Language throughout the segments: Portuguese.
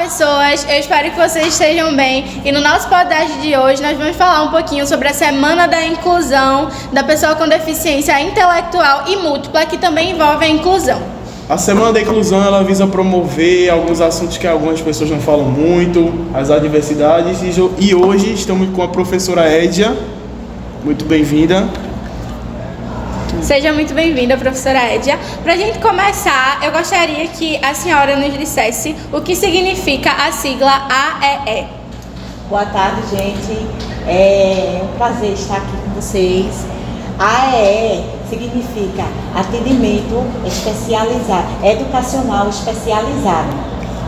pessoas, eu espero que vocês estejam bem e no nosso podcast de hoje nós vamos falar um pouquinho sobre a Semana da Inclusão da Pessoa com Deficiência Intelectual e Múltipla, que também envolve a inclusão. A Semana da Inclusão ela visa promover alguns assuntos que algumas pessoas não falam muito, as adversidades, e hoje estamos com a professora Édia. Muito bem-vinda. Seja muito bem-vinda, professora Édia. Para a gente começar, eu gostaria que a senhora nos dissesse o que significa a sigla AEE. Boa tarde, gente. É um prazer estar aqui com vocês. AEE significa atendimento especializado, educacional especializado.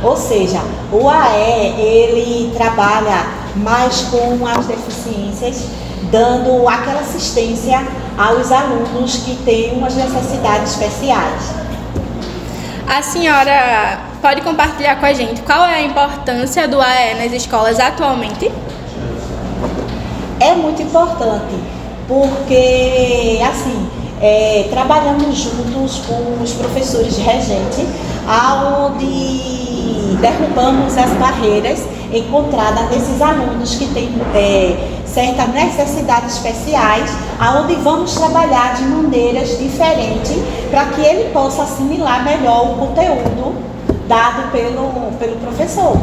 Ou seja, o AE, ele trabalha mais com as deficiências, dando aquela assistência aos alunos que têm umas necessidades especiais. A senhora pode compartilhar com a gente qual é a importância do AE nas escolas atualmente? É muito importante, porque assim, trabalhamos juntos com os professores regentes, onde derrubamos as barreiras encontradas nesses alunos que têm certas necessidades especiais, aonde vamos trabalhar de maneiras diferentes para que ele possa assimilar melhor o conteúdo dado pelo professor.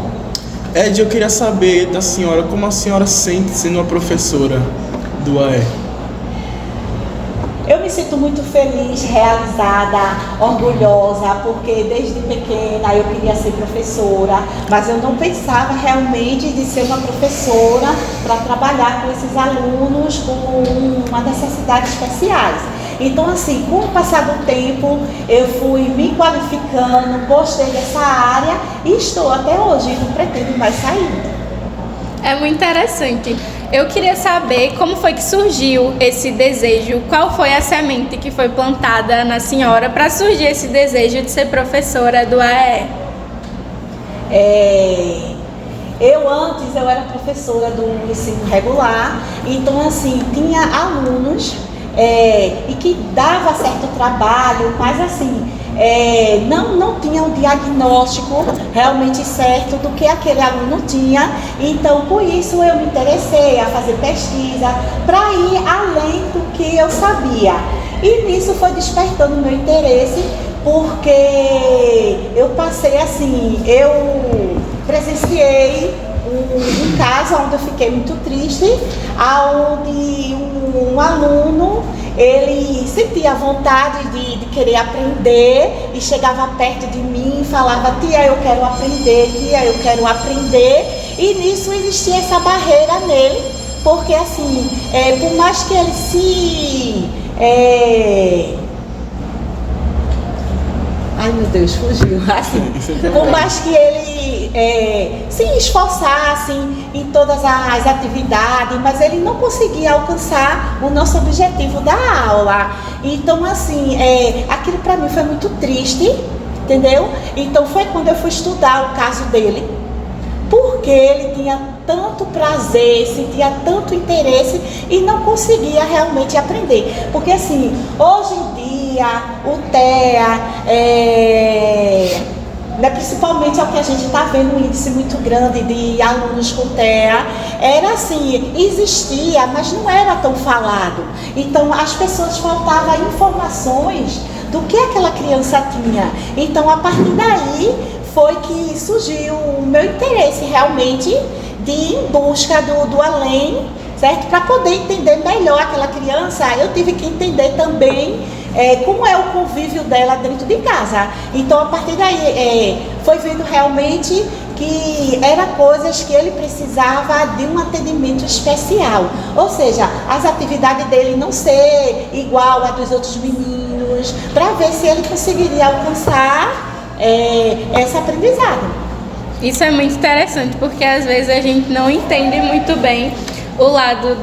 Ed, eu queria saber da senhora como a senhora sente sendo uma professora do AE. Eu me sinto muito feliz, realizada, orgulhosa, porque desde pequena eu queria ser professora, mas eu não pensava realmente de ser uma professora para trabalhar com esses alunos com uma necessidades especiais. Então, assim, com o passar do tempo, eu fui me qualificando, gostei dessa área e estou até hoje, não pretendo mais sair. É muito interessante. Eu queria saber como foi que surgiu esse desejo, qual foi a semente que foi plantada na senhora para surgir esse desejo de ser professora do AE? Eu era professora do ensino regular, então assim, tinha alunos e que dava certo trabalho, mas assim, não tinha um diagnóstico realmente certo do que aquele aluno tinha. Então, por isso eu me interessei a fazer pesquisa para ir além do que eu sabia. E nisso foi despertando meu interesse, porque eu passei assim, eu presenciei um caso onde eu fiquei muito triste, onde um aluno, ele sentia vontade de querer aprender e chegava perto de mim e falava: tia, eu quero aprender, tia, eu quero aprender. E nisso existia essa barreira nele, porque assim, por mais que ele ai meu Deus, fugiu. Assim, por mais que ele se esforçasse em todas as atividades, mas ele não conseguia alcançar o nosso objetivo da aula. Então, assim, aquilo para mim foi muito triste, entendeu? Então foi quando eu fui estudar o caso dele, porque ele tinha tanto prazer, sentia tanto interesse e não conseguia realmente aprender. Porque assim, hoje em dia, o TEA, principalmente é o que a gente está vendo, um índice muito grande de alunos com TEA, era assim, existia, mas não era tão falado. Então as pessoas faltavam informações do que aquela criança tinha. Então a partir daí foi que surgiu o meu interesse realmente de ir em busca do além, certo? Para poder entender melhor aquela criança, eu tive que entender também como é o convívio dela dentro de casa. Então, a partir daí, foi vendo realmente que eram coisas que ele precisava de um atendimento especial. Ou seja, as atividades dele não ser igual a dos outros meninos, para ver se ele conseguiria alcançar esse aprendizado. Isso é muito interessante, porque às vezes a gente não entende muito bem o lado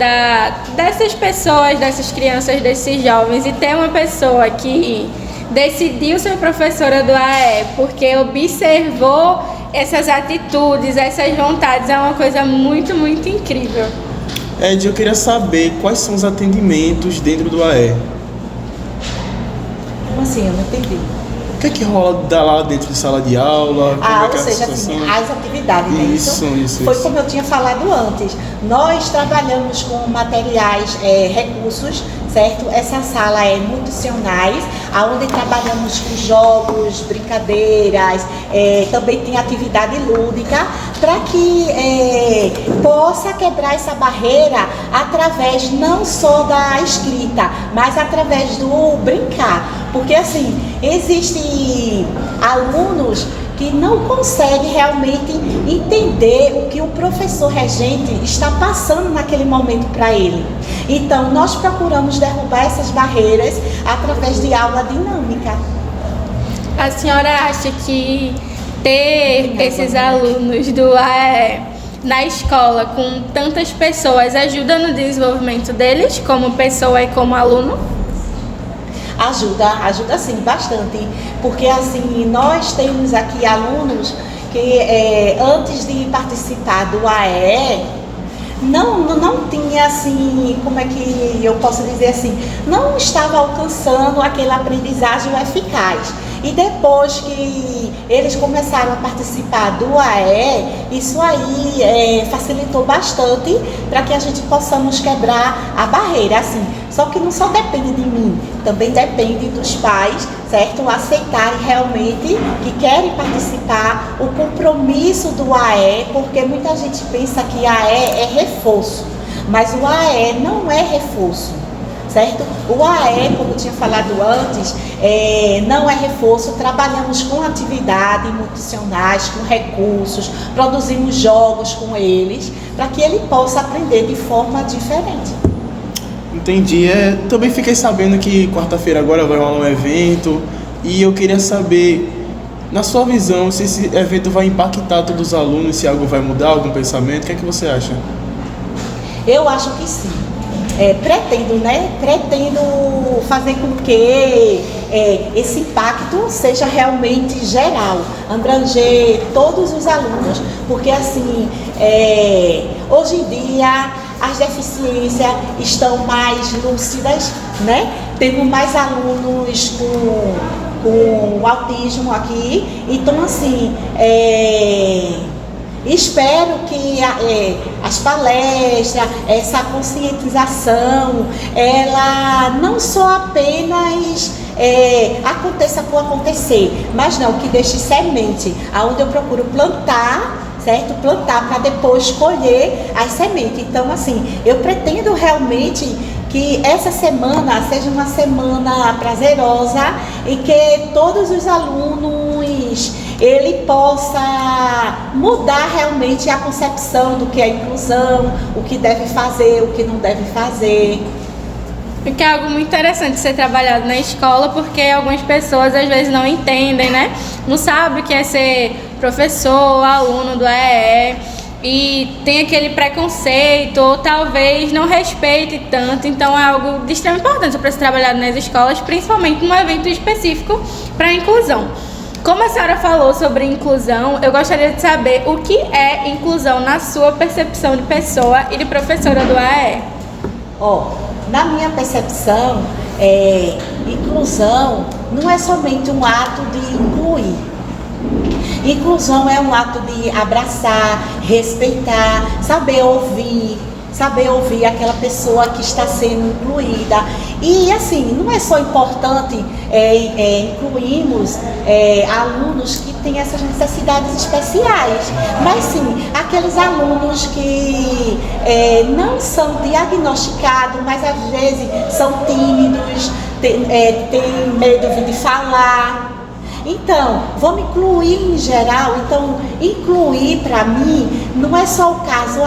dessas pessoas, dessas crianças, desses jovens, e ter uma pessoa que decidiu ser professora do AE porque observou essas atitudes, essas vontades, é uma coisa muito, muito incrível. Ed, eu queria saber quais são os atendimentos dentro do AE. Como assim? Eu não entendi. que é que rola lá dentro de sala de aula? Como é que ou é a seja, situação? assim, as atividades, né? Isso. Foi como eu tinha falado antes. Nós trabalhamos com materiais, recursos, certo? Essa sala é nutricionais, onde trabalhamos com jogos, brincadeiras, também tem atividade lúdica, para que possa quebrar essa barreira através não só da escrita, mas através do brincar. Porque assim, existem alunos que não conseguem realmente entender o que o professor regente está passando naquele momento para ele. Então, nós procuramos derrubar essas barreiras através de aula dinâmica. A senhora acha que ter esses alunos do AE na escola com tantas pessoas ajuda no desenvolvimento deles como pessoa e como aluno? Ajuda sim, bastante, porque assim, nós temos aqui alunos que antes de participar do AE, não tinha assim, como é que eu posso dizer assim, não estava alcançando aquela aprendizagem eficaz. E depois que eles começaram a participar do AE, isso aí facilitou bastante para que a gente possamos quebrar a barreira, assim. Só que não só depende de mim, também depende dos pais, certo? Aceitarem realmente que querem participar, o compromisso do AE, porque muita gente pensa que AE é reforço, mas o AE não é reforço, certo? O AE, como eu tinha falado antes, não é reforço, trabalhamos com atividades nutricionais, com recursos, produzimos jogos com eles, para que ele possa aprender de forma diferente. Entendi. Também fiquei sabendo que quarta-feira agora vai rolar um evento e eu queria saber, na sua visão, se esse evento vai impactar todos os alunos, se algo vai mudar, algum pensamento, o que é que você acha? Eu acho que sim. Pretendo fazer com que esse impacto seja realmente geral, abranger todos os alunos, porque assim, hoje em dia as deficiências estão mais lúcidas, né? Temos mais alunos com autismo aqui, então assim, espero que as palestras, essa conscientização, ela não só apenas aconteça por acontecer, mas não, que deixe semente, aonde eu procuro plantar, certo? Plantar para depois colher as sementes. Então, assim, eu pretendo realmente que essa semana seja uma semana prazerosa e que todos os alunos ele possa mudar realmente a concepção do que é inclusão, o que deve fazer, o que não deve fazer. Porque é algo muito interessante ser trabalhado na escola, porque algumas pessoas às vezes não entendem, né? Não sabem o que é ser professor, aluno do AEE, e tem aquele preconceito, ou talvez não respeite tanto. Então é algo de extrema importância para ser trabalhado nas escolas, principalmente num evento específico para a inclusão. Como a senhora falou sobre inclusão, eu gostaria de saber o que é inclusão na sua percepção de pessoa e de professora do AEE. Na minha percepção, inclusão não é somente um ato de incluir. Inclusão é um ato de abraçar, respeitar, saber ouvir aquela pessoa que está sendo incluída. E assim, não é só importante incluirmos alunos que têm essas necessidades especiais, mas sim aqueles alunos que não são diagnosticados, mas às vezes são tímidos, têm medo de falar. Então, vamos incluir em geral. Então, incluir para mim não é só o caso,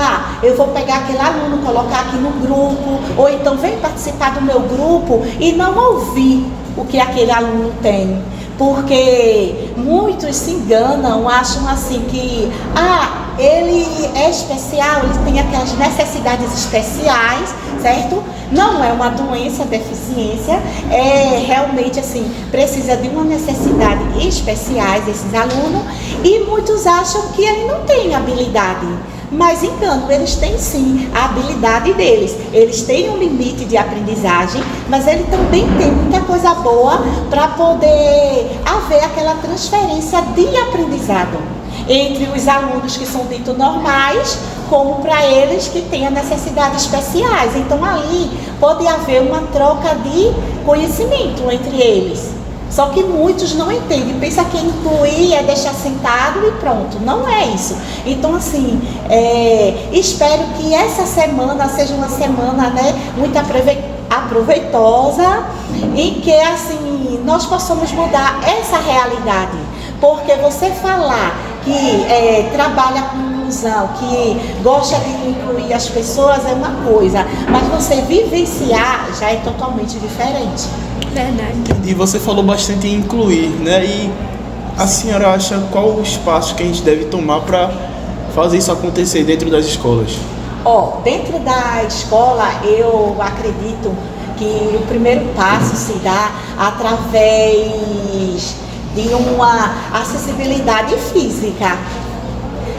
eu vou pegar aquele aluno, colocar aqui no grupo, ou então vem participar do meu grupo e não ouvir o que aquele aluno tem. Porque muitos se enganam, acham assim que ele é especial, ele tem aquelas necessidades especiais, certo? Não é uma doença, deficiência, realmente assim, precisa de uma necessidade especiais esses alunos, e muitos acham que ele não tem habilidade. Mas engano, eles têm sim a habilidade deles. Eles têm um limite de aprendizagem, mas ele também tem muita coisa boa para poder haver aquela transferência de aprendizado entre os alunos que são ditos normais, como para eles que têm necessidades especiais. Então ali pode haver uma troca de conhecimento entre eles. Só que muitos não entendem, pensa que incluir é deixar sentado e pronto. Não é isso. Então, assim, espero que essa semana seja uma semana, né, muito aproveitosa e que, assim, nós possamos mudar essa realidade. Porque você falar que trabalha com inclusão, que gosta de incluir as pessoas é uma coisa, mas você vivenciar já é totalmente diferente. Verdade. E você falou bastante em incluir, né? E a senhora acha qual o espaço que a gente deve tomar para fazer isso acontecer dentro das escolas? Dentro da escola, eu acredito que o primeiro passo se dá através de uma acessibilidade física.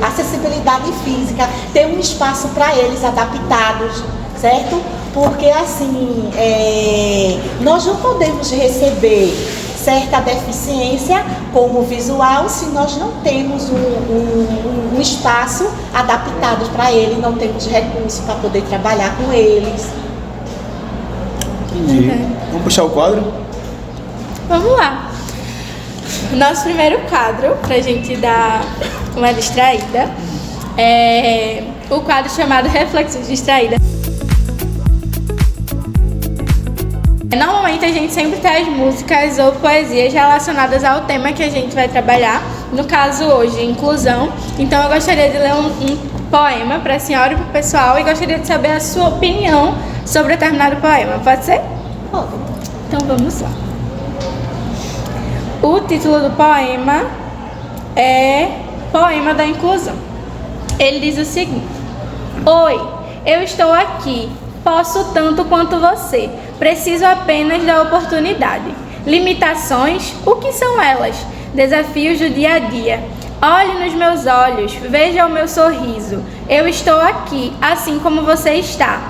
Acessibilidade física, ter um espaço para eles adaptados, certo? Porque assim, nós não podemos receber certa deficiência como visual se nós não temos um espaço adaptado para ele, não temos recursos para poder trabalhar com eles. Entendi. Vamos puxar o quadro? Vamos lá. Nosso primeiro quadro, pra gente dar uma distraída, é o quadro chamado Reflexões Distraídas. Normalmente a gente sempre traz músicas ou poesias relacionadas ao tema que a gente vai trabalhar, no caso hoje, inclusão. Então eu gostaria de ler um poema para a senhora e para o pessoal e gostaria de saber a sua opinião sobre determinado poema. Pode ser? Pode. Então vamos lá. O título do poema é Poema da Inclusão. Ele diz o seguinte: Oi, eu estou aqui, posso tanto quanto você, preciso apenas da oportunidade. Limitações, o que são elas? Desafios do dia a dia. Olhe nos meus olhos, veja o meu sorriso. Eu estou aqui, assim como você está.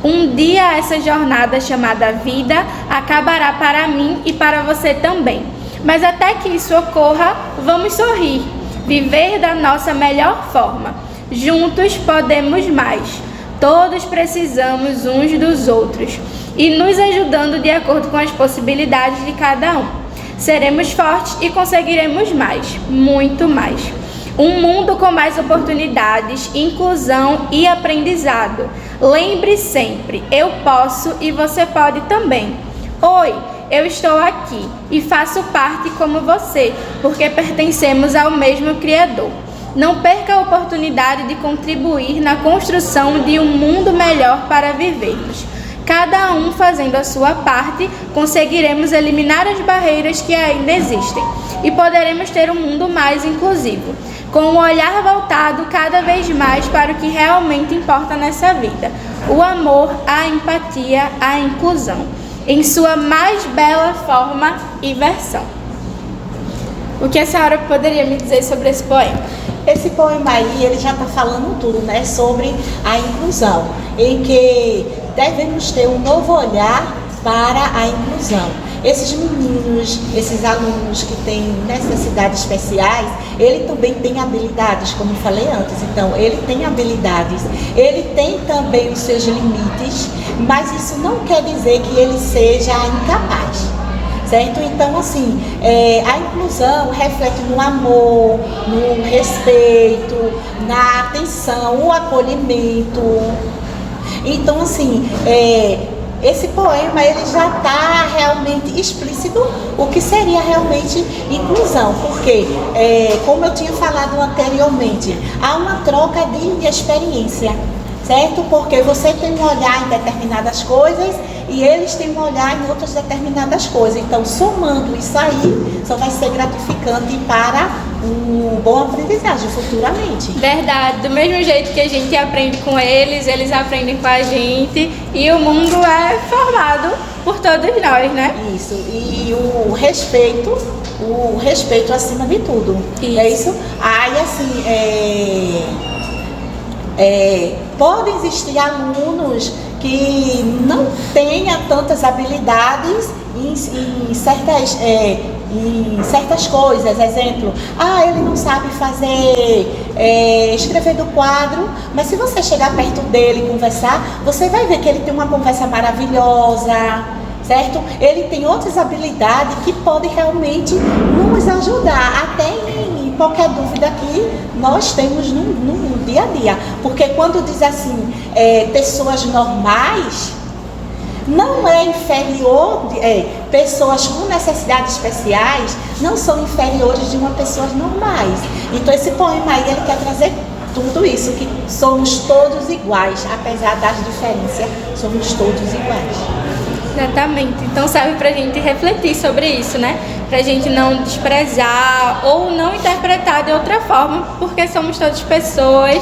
Um dia essa jornada chamada vida acabará para mim e para você também. Mas até que isso ocorra, vamos sorrir, viver da nossa melhor forma. Juntos podemos mais. Todos precisamos uns dos outros e nos ajudando de acordo com as possibilidades de cada um. Seremos fortes e conseguiremos mais, muito mais. Um mundo com mais oportunidades, inclusão e aprendizado. Lembre sempre, eu posso e você pode também. Oi, eu estou aqui e faço parte como você, porque pertencemos ao mesmo Criador. Não perca a oportunidade de contribuir na construção de um mundo melhor para vivermos. Cada um fazendo a sua parte, conseguiremos eliminar as barreiras que ainda existem e poderemos ter um mundo mais inclusivo, com um olhar voltado cada vez mais para o que realmente importa nessa vida: o amor, a empatia, a inclusão, em sua mais bela forma e versão. O que a senhora poderia me dizer sobre esse poema? Esse poema aí, ele já está falando tudo, né, sobre a inclusão, em que devemos ter um novo olhar para a inclusão. Esses meninos, esses alunos que têm necessidades especiais, ele também tem habilidades, como eu falei antes. Então, ele tem habilidades, ele tem também os seus limites, mas isso não quer dizer que ele seja incapaz. Certo? Então, assim, a inclusão reflete no amor, no respeito, na atenção, o acolhimento. Então, assim, esse poema ele já está realmente explícito o que seria realmente inclusão, porque, como eu tinha falado anteriormente, há uma troca de experiência, certo? Porque você tem um olhar em determinadas coisas e eles têm um olhar em outras determinadas coisas. Então, somando isso aí, só vai ser gratificante para uma boa aprendizagem futuramente. Verdade. Do mesmo jeito que a gente aprende com eles, eles aprendem com a gente e o mundo é formado por todos nós, né? Isso. E o respeito acima de tudo. Isso. É isso? Aí, assim, Podem existir alunos que não tenham tantas habilidades em certas coisas. Exemplo, ele não sabe escrever do quadro, mas se você chegar perto dele e conversar, você vai ver que ele tem uma conversa maravilhosa, certo? Ele tem outras habilidades que podem realmente nos ajudar, até em qualquer dúvida que nós temos no dia a dia. Porque quando diz assim, pessoas normais, não é inferior, pessoas com necessidades especiais não são inferiores de uma pessoas normais. Então esse poema aí, ele quer trazer tudo isso, que somos todos iguais, apesar das diferenças, somos todos iguais. Exatamente. Então serve pra gente refletir sobre isso, né? Pra gente não desprezar ou não interpretar de outra forma, porque somos todas pessoas,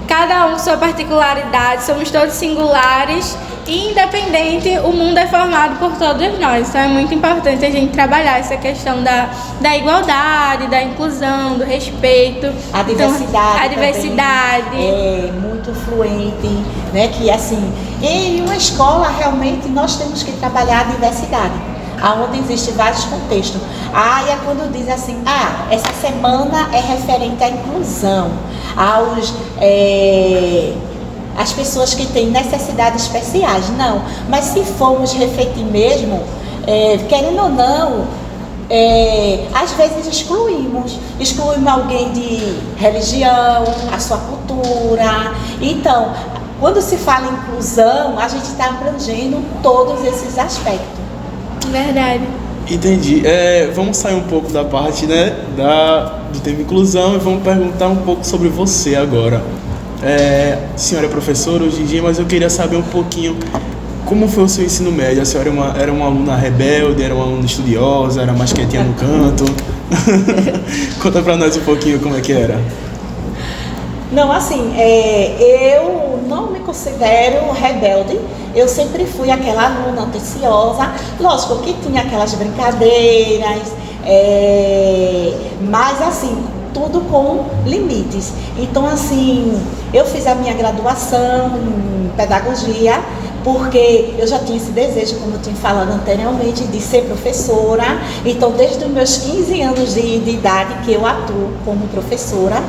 cada um com sua particularidade, somos todos singulares e independente, o mundo é formado por todos nós. Então é muito importante a gente trabalhar essa questão da igualdade, da inclusão, do respeito. A diversidade. Então, a diversidade. É muito fluente, né? Que assim, em uma escola realmente nós temos que trabalhar a diversidade, aonde existe vários contextos. E é quando diz assim, essa semana é referente à inclusão, as pessoas que têm necessidades especiais. Não, mas se formos refletir mesmo, querendo ou não, às vezes excluímos alguém de religião, a sua cultura. Então, quando se fala em inclusão, a gente está abrangendo todos esses aspectos. Verdade. Entendi. Vamos sair um pouco da parte, né, do tema inclusão e vamos perguntar um pouco sobre você agora. A senhora é professora hoje em dia, mas eu queria saber um pouquinho como foi o seu ensino médio. A senhora era uma aluna rebelde, era uma aluna estudiosa, era mais quietinha no canto? Conta pra nós um pouquinho como é que era. Não, assim, eu não me considero rebelde. Eu sempre fui aquela aluna atenciosa. Lógico que tinha aquelas brincadeiras, mas assim, tudo com limites. Então, assim, eu fiz a minha graduação em pedagogia, porque eu já tinha esse desejo, como eu tinha falado anteriormente, de ser professora. Então, desde os meus 15 anos de idade que eu atuo como professora.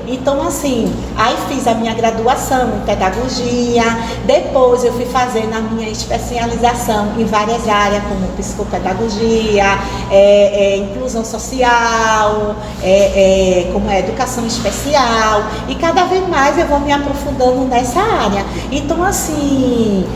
Então, assim, aí fiz a minha graduação em pedagogia, depois eu fui fazendo a minha especialização em várias áreas, como psicopedagogia, inclusão social, como educação especial, e cada vez mais eu vou me aprofundando nessa área. Então, assim,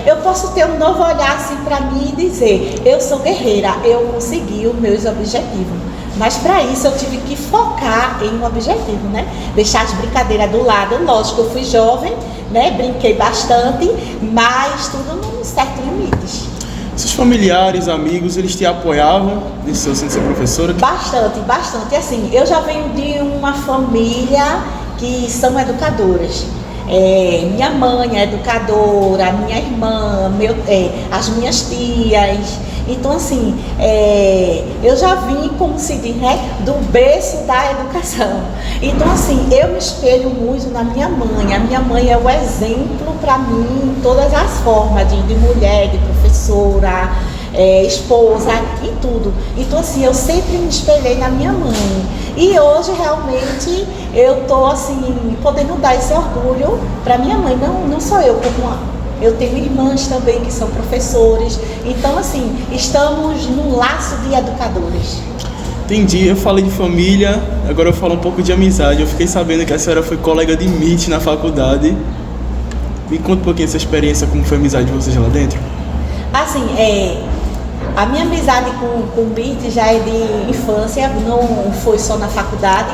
eu posso ter um novo olhar assim para mim e dizer, eu sou guerreira, eu consegui os meus objetivos. Mas para isso eu tive que focar em um objetivo, né? Deixar as brincadeiras do lado. Lógico, eu fui jovem, né? Brinquei bastante, mas tudo num certo limite. Seus familiares, amigos, eles te apoiavam nesse seu sendo ser professora? Bastante, bastante. Assim, eu já venho de uma família que são educadoras. Minha mãe é educadora, minha irmã, as minhas tias. Então, assim, eu já vim, como se diz, né, do berço da educação. Então, assim, eu me espelho muito na minha mãe. A minha mãe é o exemplo para mim em todas as formas, de mulher, de professora, esposa, em tudo. Então, assim, eu sempre me espelhei na minha mãe. E hoje, realmente, eu estou, assim, podendo dar esse orgulho para minha mãe. Não só eu, como eu tenho irmãs também que são professores. Então, assim, estamos num laço de educadores. Entendi. Eu falei de família, agora eu falo um pouco de amizade. Eu fiquei sabendo que a senhora foi colega de MIT na faculdade. Me conta um pouquinho essa experiência, como foi a amizade de vocês lá dentro. Assim, a minha amizade com o MIT já é de infância, não foi só na faculdade.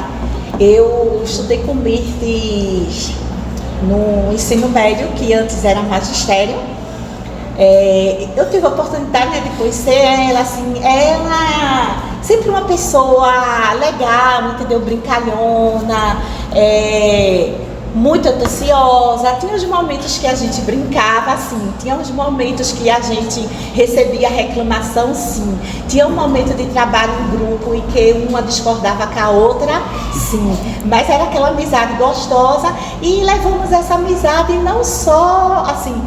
Eu estudei com o MIT no ensino médio, que antes era magistério. Eu tive a oportunidade, né, de conhecer ela, assim, ela sempre uma pessoa legal, entendeu? Brincalhona, muito atenciosa, tinha os momentos que a gente brincava, sim, tinha os momentos que a gente recebia reclamação, sim, tinha um momento de trabalho em grupo em que uma discordava com a outra, sim, mas era aquela amizade gostosa e levamos essa amizade não só, assim,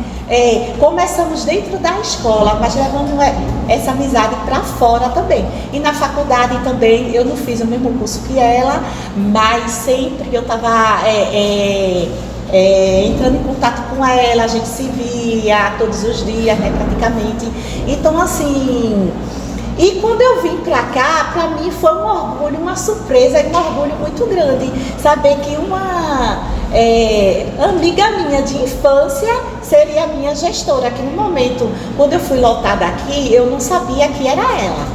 começamos dentro da escola, mas levamos essa amizade para fora também. E na faculdade também, eu não fiz o mesmo curso que ela, mas sempre eu estava entrando em contato com ela, a gente se via todos os dias, né, praticamente. Então, assim... E quando eu vim pra cá, pra mim foi um orgulho, uma surpresa e um orgulho muito grande saber que uma amiga minha de infância seria a minha gestora, que no momento, quando eu fui lotada aqui, eu não sabia que era ela.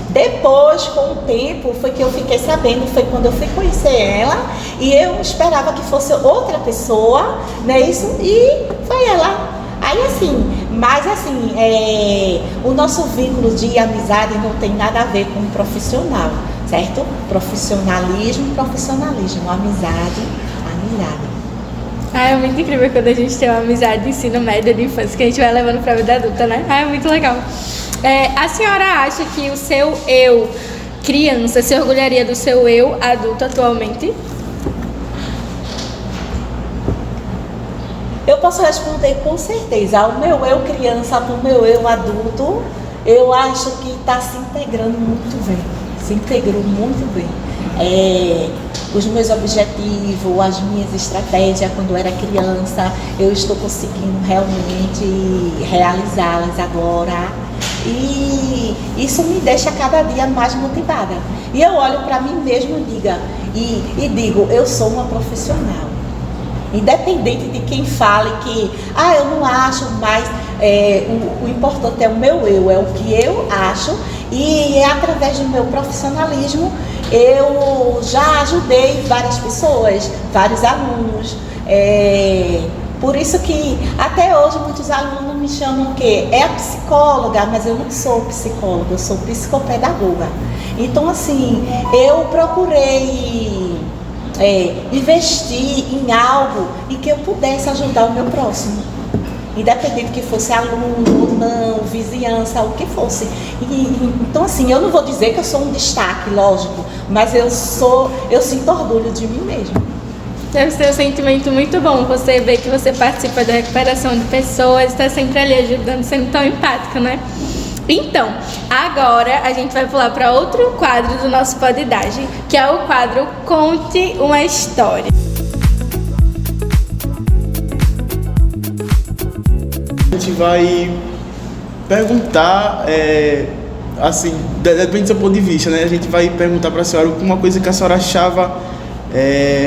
Depois, com o tempo, foi que eu fiquei sabendo, foi quando eu fui conhecer ela e eu esperava que fosse outra pessoa, né, isso, e foi ela. Aí assim, mas assim, o nosso vínculo de amizade não tem nada a ver com o profissional, certo? Profissionalismo, amizade. É muito incrível quando a gente tem uma amizade de ensino médio, de infância, que a gente vai levando pra vida adulta, né? É muito legal. A senhora acha que o seu eu criança se orgulharia do seu eu adulto atualmente? Eu posso responder com certeza. O meu eu criança para o meu eu adulto, eu acho que está se integrando muito bem. Se integrou muito bem. Os meus objetivos, as minhas estratégias quando eu era criança, eu estou conseguindo realmente realizá-las agora. E isso me deixa cada dia mais motivada. E eu olho para mim mesmo e digo, eu sou uma profissional. Independente de quem fale que eu não acho, mas o importante é o meu eu, é o que eu acho, e através do meu profissionalismo eu já ajudei várias pessoas, vários alunos. Por isso que até hoje muitos alunos me chamam que é a psicóloga, mas eu não sou psicóloga, eu sou psicopedagoga. Então assim, eu procurei investir em algo em que eu pudesse ajudar o meu próximo, independente que fosse aluno ou não, vizinhança, o que fosse. Então assim, eu não vou dizer que eu sou um destaque, lógico, mas eu sinto orgulho de mim mesma. Deve ser um sentimento muito bom você ver que você participa da recuperação de pessoas, está sempre ali ajudando, sendo tão empático, né? Então, agora a gente vai pular para outro quadro do nosso Podidagem, que é o quadro Conte uma História. A gente vai perguntar, assim, depende do seu ponto de vista, né? A gente vai perguntar para a senhora uma coisa que a senhora achava,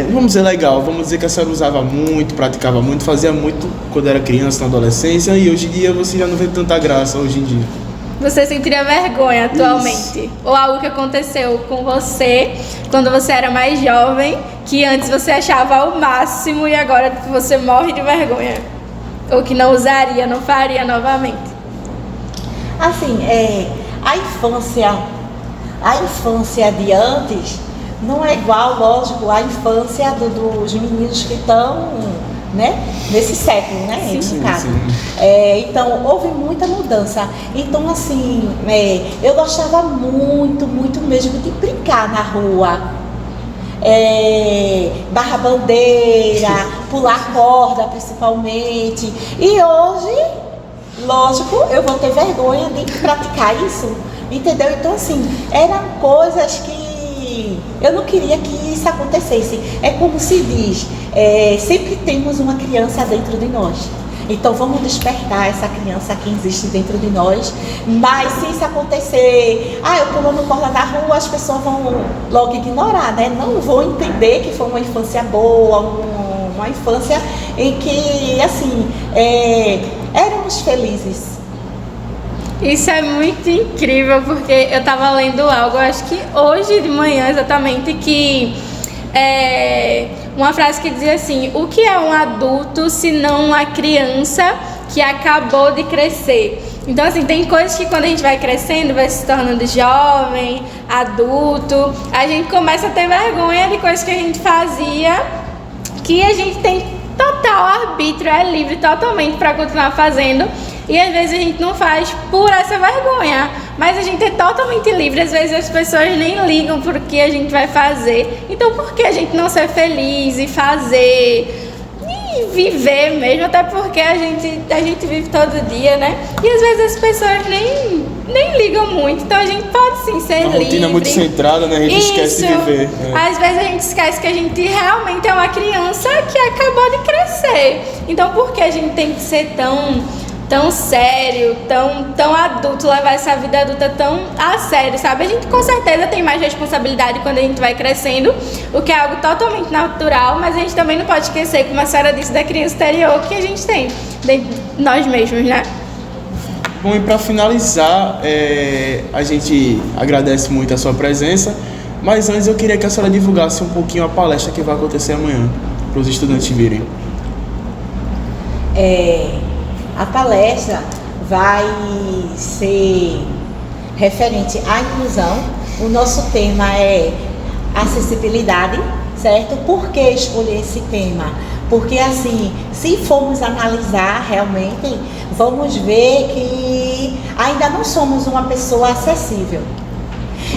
não vamos dizer legal, vamos dizer que a senhora usava muito, praticava muito, fazia muito quando era criança, na adolescência, e hoje em dia você já não vê tanta graça hoje em dia. Você sentiria vergonha atualmente? Isso. Ou algo que aconteceu com você quando você era mais jovem, que antes você achava o máximo e agora você morre de vergonha? Ou que não usaria, não faria novamente? Assim, a infância de antes não é igual, lógico, à infância dos meninos que estão, né, nesse século, né, sim, no caso. Sim. Então, houve muita mudança. Então, assim, eu gostava muito, muito mesmo de brincar na rua. Barra bandeira, pular corda, principalmente. E hoje, lógico, eu vou ter vergonha de praticar isso, entendeu? Então, assim, eram coisas que eu não queria que isso acontecesse. É como se diz, sempre temos uma criança dentro de nós. Então vamos despertar essa criança que existe dentro de nós. Mas se isso acontecer, eu pulando corda na rua, as pessoas vão logo ignorar, né? Não vão entender que foi uma infância boa, uma infância em que, assim, éramos felizes. Isso é muito incrível, porque eu estava lendo algo, acho que hoje de manhã exatamente, que uma frase que dizia assim: o que é um adulto se não uma criança que acabou de crescer? Então, assim, tem coisas que quando a gente vai crescendo, vai se tornando jovem, adulto, a gente começa a ter vergonha de coisas que a gente fazia que a gente tem total arbítrio, é livre totalmente para continuar fazendo. E às vezes a gente não faz por essa vergonha, mas a gente é totalmente livre. Às vezes as pessoas nem ligam por que a gente vai fazer. Então por que a gente não ser feliz e fazer e viver mesmo? Até porque a gente vive todo dia, né? E às vezes as pessoas nem ligam muito. Então a gente pode sim ser livre. Uma rotina muito centrada, né? A gente esquece de viver. Às vezes a gente esquece que a gente realmente é uma criança que acabou de crescer. Então por que a gente tem que ser tão sério, tão adulto, levar essa vida adulta tão a sério, sabe? A gente com certeza tem mais responsabilidade quando a gente vai crescendo, o que é algo totalmente natural, mas a gente também não pode esquecer, como a senhora disse, da criança interior que a gente tem dentro de nós mesmos, né? Bom, e para finalizar, a gente agradece muito a sua presença, mas antes eu queria que a senhora divulgasse um pouquinho a palestra que vai acontecer amanhã, para os estudantes virem. A palestra vai ser referente à inclusão. O nosso tema é acessibilidade, certo? Por que escolher esse tema? Porque assim, se formos analisar realmente, vamos ver que ainda não somos uma pessoa acessível.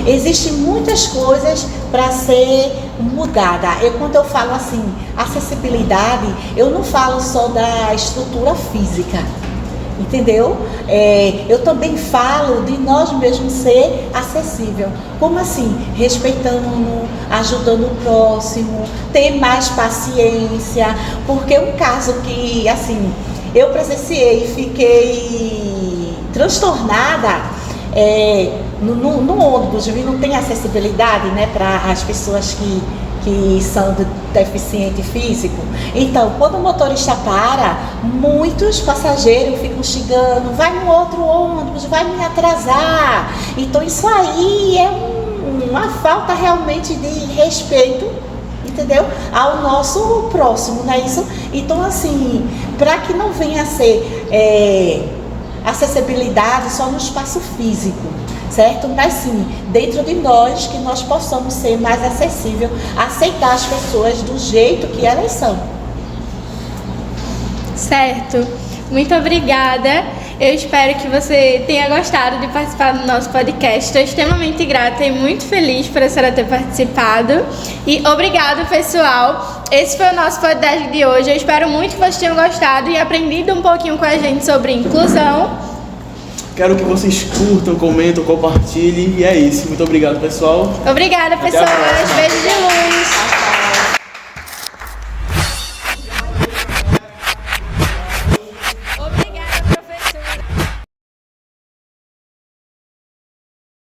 Existem muitas coisas para ser mudada. Quando eu falo assim, acessibilidade, eu não falo só da estrutura física, entendeu? Eu também falo de nós mesmos ser acessível. Como assim? Respeitando, ajudando o próximo, ter mais paciência. Porque um caso que, assim, eu presenciei e fiquei transtornada, no ônibus, não tem acessibilidade, né, para as pessoas que são deficiente físico. Então, quando o motorista para, muitos passageiros ficam xingando, vai no outro ônibus, vai me atrasar. Então, isso aí é uma falta realmente de respeito, entendeu? Ao nosso próximo, não é isso? Então, assim, para que não venha a ser acessibilidade só no espaço físico, certo? Mas sim, dentro de nós, que nós possamos ser mais acessível, aceitar as pessoas do jeito que elas são. Certo. Muito obrigada. Eu espero que você tenha gostado de participar do nosso podcast. Estou extremamente grata e muito feliz por a senhora ter participado. E obrigado, pessoal. Esse foi o nosso podcast de hoje. Eu espero muito que vocês tenham gostado e aprendido um pouquinho com a gente sobre inclusão. Quero que vocês curtam, comentem, compartilhem. E é isso. Muito obrigado, pessoal. Obrigada, pessoas. Beijo de luz.